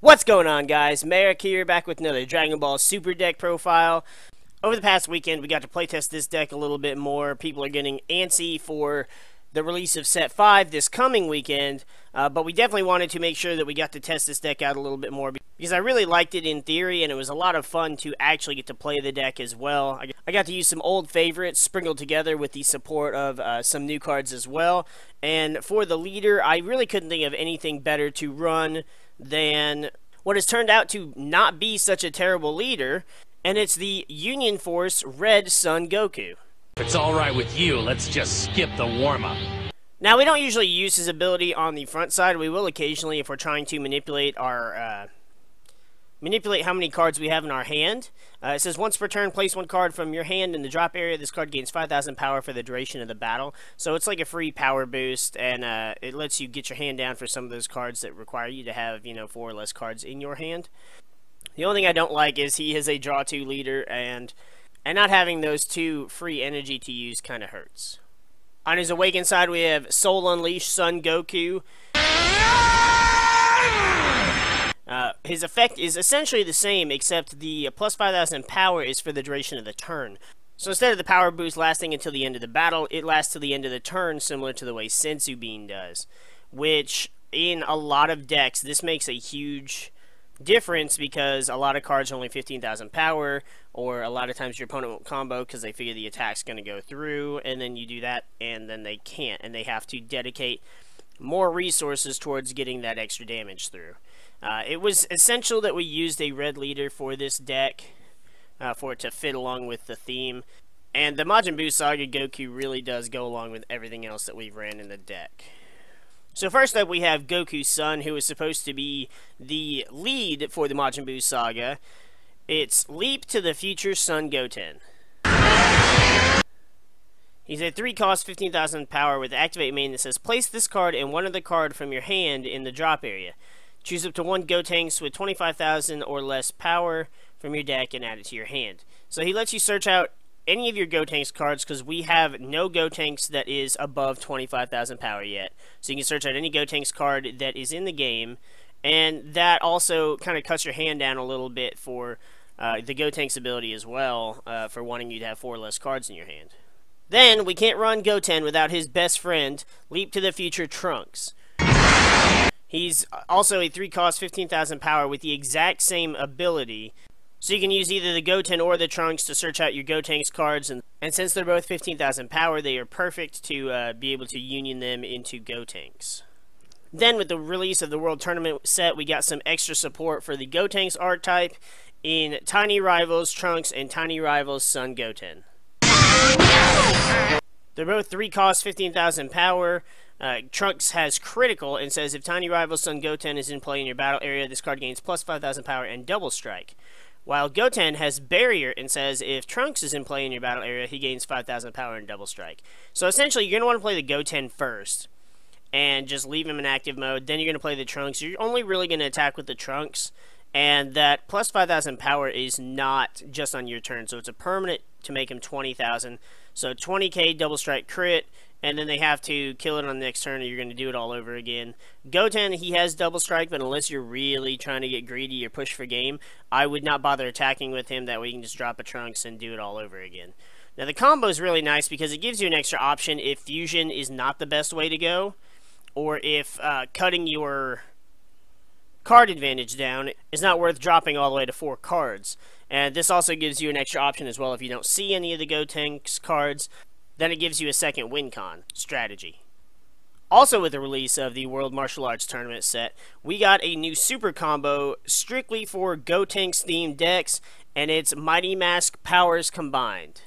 What's going on, guys? MariK here, back with another Dragon Ball Super deck profile. Over the past weekend, we got to playtest this deck a little bit more. People are getting antsy for the release of Set 5 this coming weekend, but we definitely wanted to make sure that we got to test this deck out a little bit more, because I really liked it in theory, and it was a lot of fun to actually get to play the deck as well. I got to use some old favorites sprinkled together with the support of some new cards as well, and for the leader, I really couldn't think of anything better to run than what has turned out to not be such a terrible leader, and it's the Union Force Red Son Goku. If it's alright with you, let's just skip the warm-up. Now, we don't usually use his ability on the front side. We will occasionally if we're trying to manipulate our manipulate how many cards we have in our hand. It says, once per turn, place one card from your hand in the drop area. This card gains 5,000 power for the duration of the battle. So it's like a free power boost, and it lets you get your hand down for some of those cards that require you to have, 4 or less cards in your hand. The only thing I don't like is he is a draw 2 leader, and not having those 2 free energy to use kind of hurts. On his Awaken side, we have Soul Unleashed Son Goku. His effect is essentially the same, except the plus 5,000 power is for the duration of the turn. So instead of the power boost lasting until the end of the battle, it lasts till the end of the turn, similar to the way Senzu Bean does. Which, in a lot of decks, this makes a huge difference, because a lot of cards are only 15,000 power, or a lot of times your opponent won't combo because they figure the attack's going to go through, and then you do that, and then they can't, and they have to dedicate more resources towards getting that extra damage through. It was essential that we used a red leader for this deck, for it to fit along with the theme, and the Majin Buu Saga Goku really does go along with everything else that we've ran in the deck. So first up, we have Goku Son, who is supposed to be the lead for the Majin Buu Saga. It's Leap to the Future Son Goten. He's a 3-cost, 15,000 power with Activate main that says, place this card and one other card from your hand in the drop area. Choose up to one Gotenks with 25,000 or less power from your deck and add it to your hand. So he lets you search out any of your Gotenks cards, because we have no Gotenks that is above 25,000 power yet. So you can search out any Gotenks card that is in the game, and that also kind of cuts your hand down a little bit for the Gotenks ability as well, for wanting you to have 4 or less cards in your hand. Then, we can't run Goten without his best friend, Leap to the Future Trunks. He's also a 3-cost, 15,000 power with the exact same ability. So you can use either the Goten or the Trunks to search out your Gotenks cards, and since they're both 15,000 power, they are perfect to be able to union them into Gotenks. Then, with the release of the World Tournament set, we got some extra support for the Gotenks archetype in Tiny Rivals Trunks and Tiny Rivals Son Goten. They're both 3-cost, 15,000 power. Trunks has critical and says, if Tiny Rivals Son Goten is in play in your battle area, this card gains plus 5,000 power and double strike. While Goten has barrier and says, if Trunks is in play in your battle area, he gains 5,000 power and double strike. So essentially, you're going to want to play the Goten first, and just leave him in active mode. Then you're going to play the Trunks. You're only really going to attack with the Trunks, and that plus 5,000 power is not just on your turn, so it's a permanent to make him 20,000. So 20k double strike crit, and then they have to kill it on the next turn, or you're going to do it all over again. Goten, he has double strike, but unless you're really trying to get greedy or push for game, I would not bother attacking with him. That way you can just drop a Trunks and do it all over again. Now the combo is really nice because it gives you an extra option if fusion is not the best way to go, or if cutting your card advantage down is not worth dropping all the way to 4 cards. And this also gives you an extra option as well if you don't see any of the Gotenks cards. Then it gives you a second win con strategy. Also, with the release of the World Martial Arts Tournament set, we got a new super combo strictly for Gotenks themed decks, and it's Mighty Mask Powers Combined.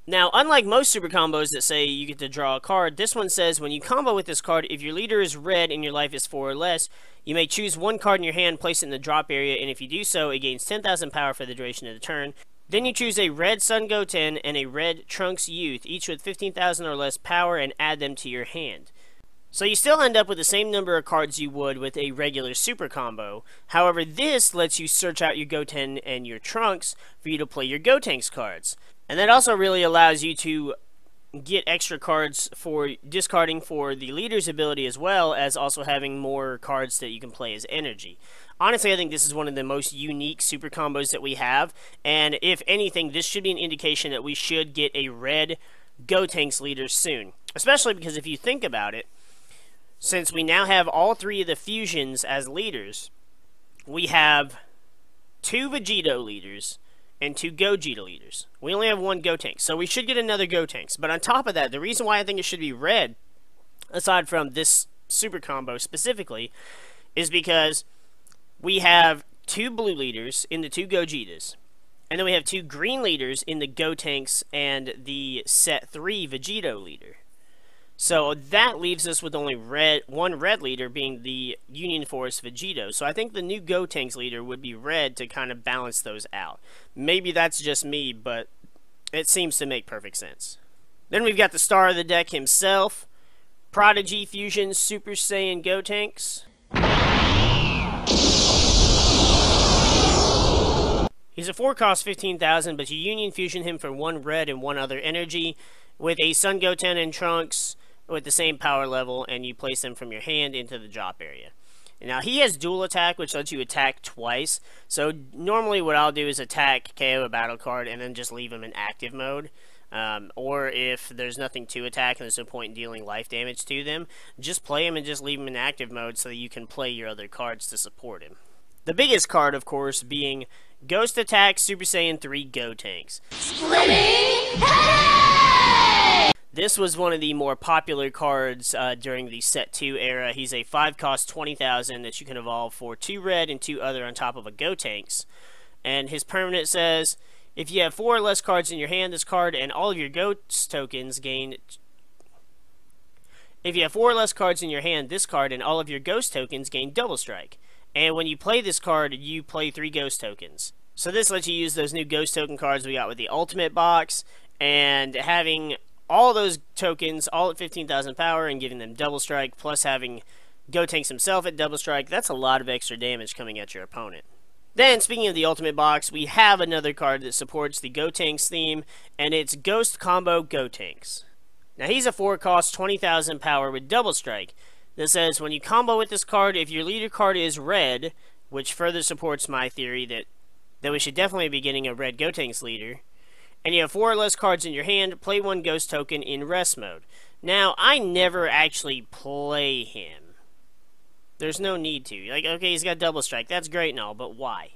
Now, unlike most super combos that say you get to draw a card, this one says when you combo with this card, if your leader is red and your life is 4 or less, you may choose one card in your hand, place it in the drop area, and if you do so, it gains 10,000 power for the duration of the turn. Then you choose a red Son Goten and a red Trunks Youth, each with 15,000 or less power, and add them to your hand. So you still end up with the same number of cards you would with a regular super combo. However, this lets you search out your Goten and your Trunks for you to play your Gotenks cards. And that also really allows you to get extra cards for discarding for the leader's ability, as well as also having more cards that you can play as energy. Honestly, I think this is one of the most unique super combos that we have, and if anything, this should be an indication that we should get a red Gotenks leader soon. Especially because if you think about it, since we now have all three of the fusions as leaders, we have 2 Vegito leaders and 2 Gogeta leaders. We only have 1 Gotenks, so we should get another Gotenks. But on top of that, the reason why I think it should be red, aside from this super combo specifically, is because we have 2 blue leaders in the 2 Gogetas, and then we have 2 green leaders in the Gotenks and the set 3 Vegito leader. So that leaves us with only one red leader, being the Union Force Vegito. So I think the new Gotenks leader would be red to kind of balance those out. Maybe that's just me, but it seems to make perfect sense. Then we've got the star of the deck himself, Prodigy Fusions Super Saiyan Gotenks. He's a 4-cost 15,000, but you Union Fusion him for 1 red and 1 other energy, with a Son Goten and Trunks with the same power level, and you place them from your hand into the drop area. Now, he has dual attack, which lets you attack twice, so normally what I'll do is attack, KO a battle card, and then just leave him in active mode. Or if there's nothing to attack and there's no point in dealing life damage to them, just play him and just leave him in active mode so that you can play your other cards to support him. The biggest card, of course, being Ghost Attack Super Saiyan 3 Gotenks. Splitting Head! This was one of the more popular cards during the Set 2 era. He's a 5-cost 20,000 that you can evolve for 2 red and 2 other on top of a Gotenks. And his permanent says, if you have 4 or less cards in your hand, this card and all of your Ghost tokens gain... If you have 4 or less cards in your hand, this card and all of your Ghost tokens gain Double Strike. And when you play this card, you play 3 Ghost tokens. So this lets you use those new Ghost token cards we got with the Ultimate Box, and having all those tokens, all at 15,000 power, and giving them Double Strike, plus having Gotenks himself at Double Strike. That's a lot of extra damage coming at your opponent. Then, speaking of the Ultimate Box, we have another card that supports the Gotenks theme, and it's Ghost Combo Gotenks. Now, he's a 4-cost 20,000 power with Double Strike. That says, when you combo with this card, if your leader card is red, which further supports my theory that we should definitely be getting a red Gotenks leader, and you have 4 or less cards in your hand, play 1 Ghost token in rest mode. Now, I never actually play him. There's no need to. Like, okay, he's got Double Strike. That's great and all, but why?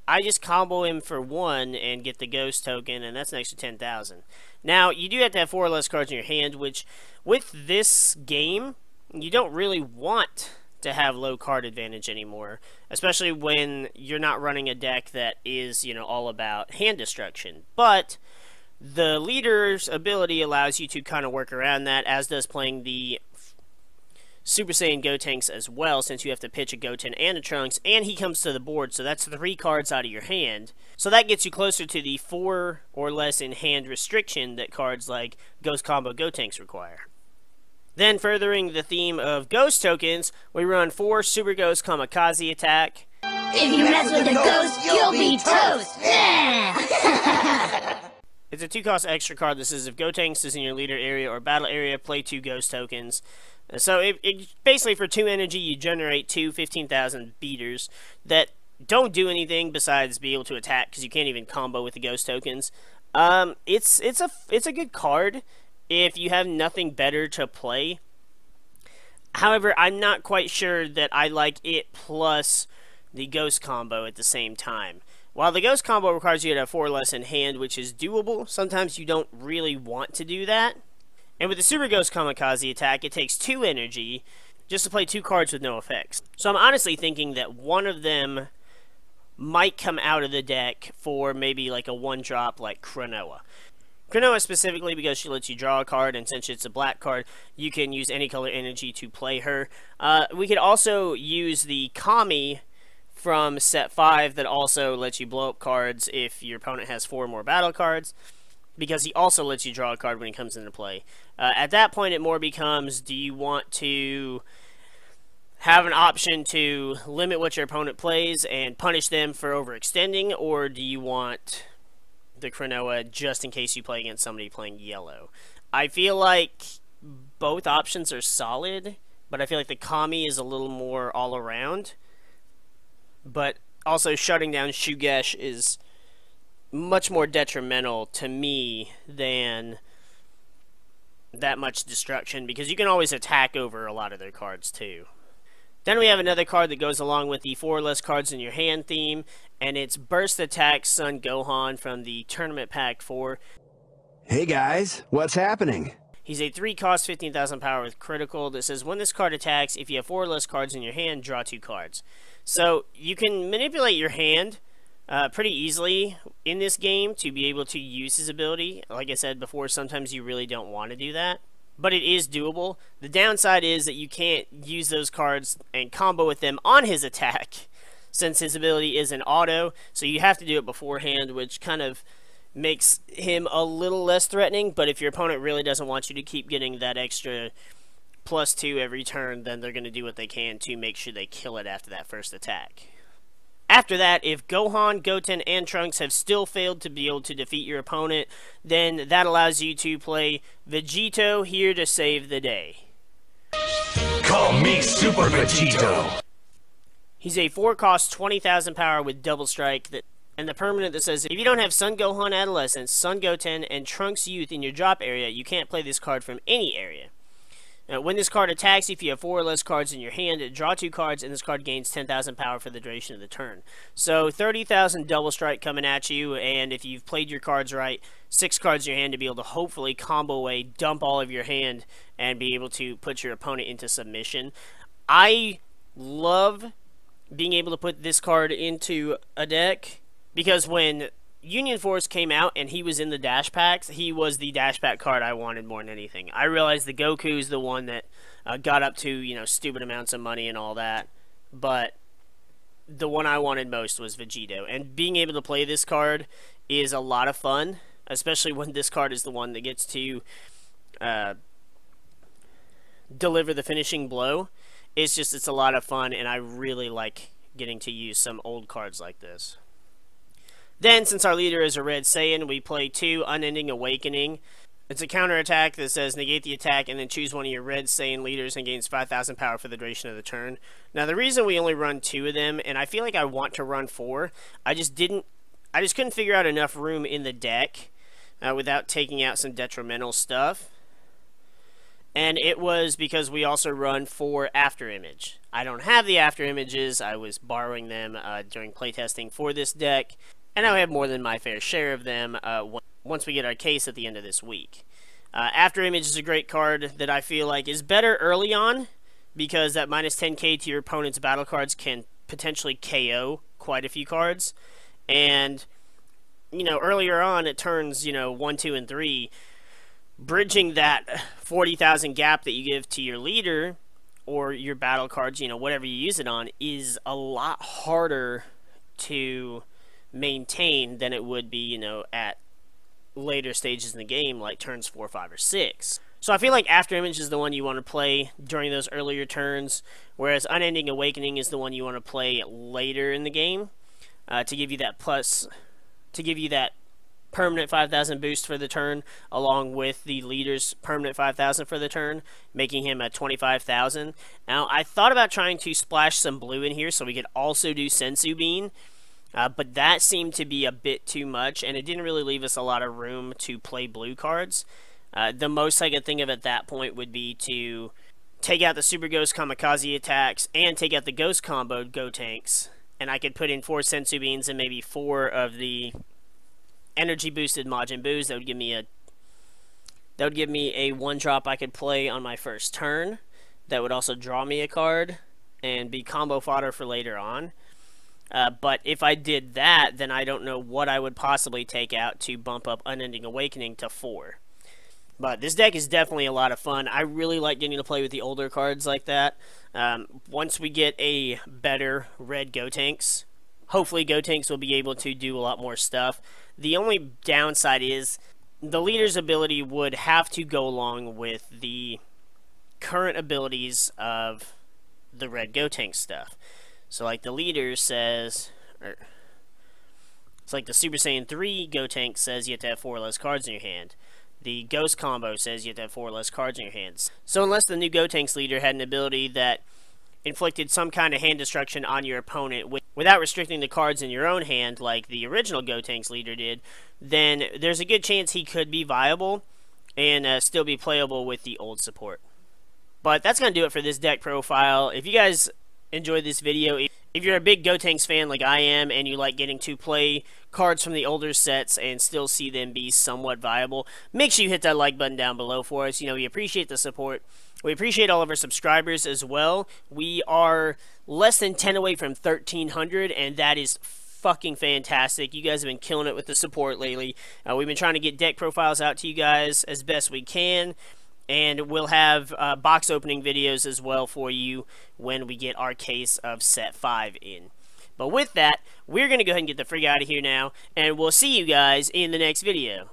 I just combo him for 1 and get the Ghost token, and that's an extra 10,000. Now, you do have to have 4 or less cards in your hand, which, with this game, you don't really want to have low card advantage anymore, especially when you're not running a deck that is, you know, all about hand destruction. But the leader's ability allows you to kind of work around that, as does playing the Super Saiyan Gotenks as well, since you have to pitch a Goten and a Trunks, and he comes to the board, so that's 3 cards out of your hand. So that gets you closer to the 4 or less in hand restriction that cards like Ghost Combo Gotenks require. Then, furthering the theme of Ghost tokens, we run 4 Super Ghost Kamikaze attack. If you mess with the ghost, you'll be toast! It's a 2-cost extra card that says if Gotenks is in your leader area or battle area, play 2 Ghost tokens. So, it basically, for 2 energy, you generate 2 15,000 beaters that don't do anything besides be able to attack, because you can't even combo with the Ghost tokens. It's a good card if you have nothing better to play. However, I'm not quite sure that I like it plus the Ghost combo at the same time. While the Ghost combo requires you to have 4 or less in hand, which is doable, sometimes you don't really want to do that. And with the Super Ghost Kamikaze attack, it takes 2 energy just to play 2 cards with no effects. So I'm honestly thinking that one of them might come out of the deck for maybe like a 1-drop like Klonoa. Klonoa specifically because she lets you draw a card, and since it's a black card, you can use any color energy to play her. We could also use the Kami from set 5 that also lets you blow up cards if your opponent has 4 more battle cards, because he also lets you draw a card when he comes into play. At that point, it more becomes, do you want to have an option to limit what your opponent plays and punish them for overextending, or do you want the Klonoa just in case you play against somebody playing yellow? I feel like both options are solid, but I feel like the Kami is a little more all around. But also shutting down Shugesh is much more detrimental to me than that much destruction, because you can always attack over a lot of their cards too. Then we have another card that goes along with the 4 or less cards in your hand theme, and it's Burst Attack Son Gohan from the Tournament Pack 4. Hey guys, what's happening? He's a 3 cost, 15,000 power with critical that says when this card attacks, if you have 4 or less cards in your hand, draw 2 cards. So you can manipulate your hand pretty easily in this game to be able to use his ability. Like I said before, sometimes you really don't want to do that, but it is doable. The downside is that you can't use those cards and combo with them on his attack, since his ability is an auto, so you have to do it beforehand, which kind of makes him a little less threatening. But if your opponent really doesn't want you to keep getting that extra +2 every turn, then they're going to do what they can to make sure they kill it after that first attack. After that, if Gohan, Goten, and Trunks have still failed to be able to defeat your opponent, then that allows you to play Vegito here to save the day. Call me Super Vegito. He's a 4 cost, 20,000 power with double strike, and the permanent that says if you don't have Son Gohan Adolescence, Son Goten, and Trunks Youth in your drop area, you can't play this card from any area. Now, when this card attacks, if you have 4 or less cards in your hand, draw 2 cards, and this card gains 10,000 power for the duration of the turn. So 30,000 double strike coming at you, and if you've played your cards right, 6 cards in your hand to be able to hopefully combo away, dump all of your hand, and be able to put your opponent into submission. I love being able to put this card into a deck, because when Union Force came out and he was in the dash packs, he was the dash pack card I wanted more than anything. I realized the Goku is the one that got up to, you know, stupid amounts of money and all that, but the one I wanted most was Vegito. And being able to play this card is a lot of fun, especially when this card is the one that gets to deliver the finishing blow. It's a lot of fun, and I really like getting to use some old cards like this. Then, since our leader is a Red Saiyan, we play 2 Unending Awakening. It's a counterattack that says negate the attack and then choose one of your Red Saiyan leaders and gains 5,000 power for the duration of the turn. Now, the reason we only run 2 of them, and I feel like I want to run 4, I just couldn't figure out enough room in the deck without taking out some detrimental stuff. And it was because we also run 4 After Image. I don't have the After Images. I was borrowing them during playtesting for this deck. And now I have more than my fair share of them once we get our case at the end of this week. After Image is a great card that I feel like is better early on, because that minus 10k to your opponent's battle cards can potentially KO quite a few cards. And, you know, earlier on it turns, 1, 2, and 3, bridging that 40,000 gap that you give to your leader or your battle cards, whatever you use it on, is a lot harder to maintain than it would be, at later stages in the game, like turns 4, 5, or 6. So I feel like After Image is the one you want to play during those earlier turns, whereas Unending Awakening is the one you want to play later in the game to give you that permanent 5,000 boost for the turn, along with the leader's permanent 5,000 for the turn, making him at 25,000. Now, I thought about trying to splash some blue in here so we could also do Sensu Bean, but that seemed to be a bit too much, and it didn't really leave us a lot of room to play blue cards. The most I could think of at that point would be to take out the Super Ghost Kamikaze attacks and take out the Ghost comboed Gotenks, and I could put in 4 Sensu Beans and maybe 4 of the energy boosted Majin Boos. That would give me a 1-drop I could play on my first turn. That would also draw me a card and be combo fodder for later on. But if I did that, then I don't know what I would possibly take out to bump up Unending Awakening to 4. But this deck is definitely a lot of fun. I really like getting to play with the older cards like that. Once we get a better red Gotenks, hopefully Gotenks will be able to do a lot more stuff. The only downside is the leader's ability would have to go along with the current abilities of the red Gotenks stuff. So like the leader says, it's like the Super Saiyan 3 Gotenks says you have to have 4 or less cards in your hand. the Ghost combo says you have to have 4 less cards in your hands. So unless the new Gotenks leader had an ability that inflicted some kind of hand destruction on your opponent without restricting the cards in your own hand like the original Gotenks leader did, then there's a good chance he could be viable and still be playable with the old support. But that's going to do it for this deck profile. If you guys enjoyed this video, if you're a big Gotenks fan like I am and you like getting to play cards from the older sets and still see them be somewhat viable, make sure you hit that like button down below for us. You know, we appreciate the support. We appreciate all of our subscribers as well. We are less than 10 away from 1,300, and that is fucking fantastic. You guys have been killing it with the support lately. We've been trying to get deck profiles out to you guys as best we can, and we'll have box opening videos as well for you when we get our case of set 5 in. But with that, we're going to go ahead and get the freak out of here now, and we'll see you guys in the next video.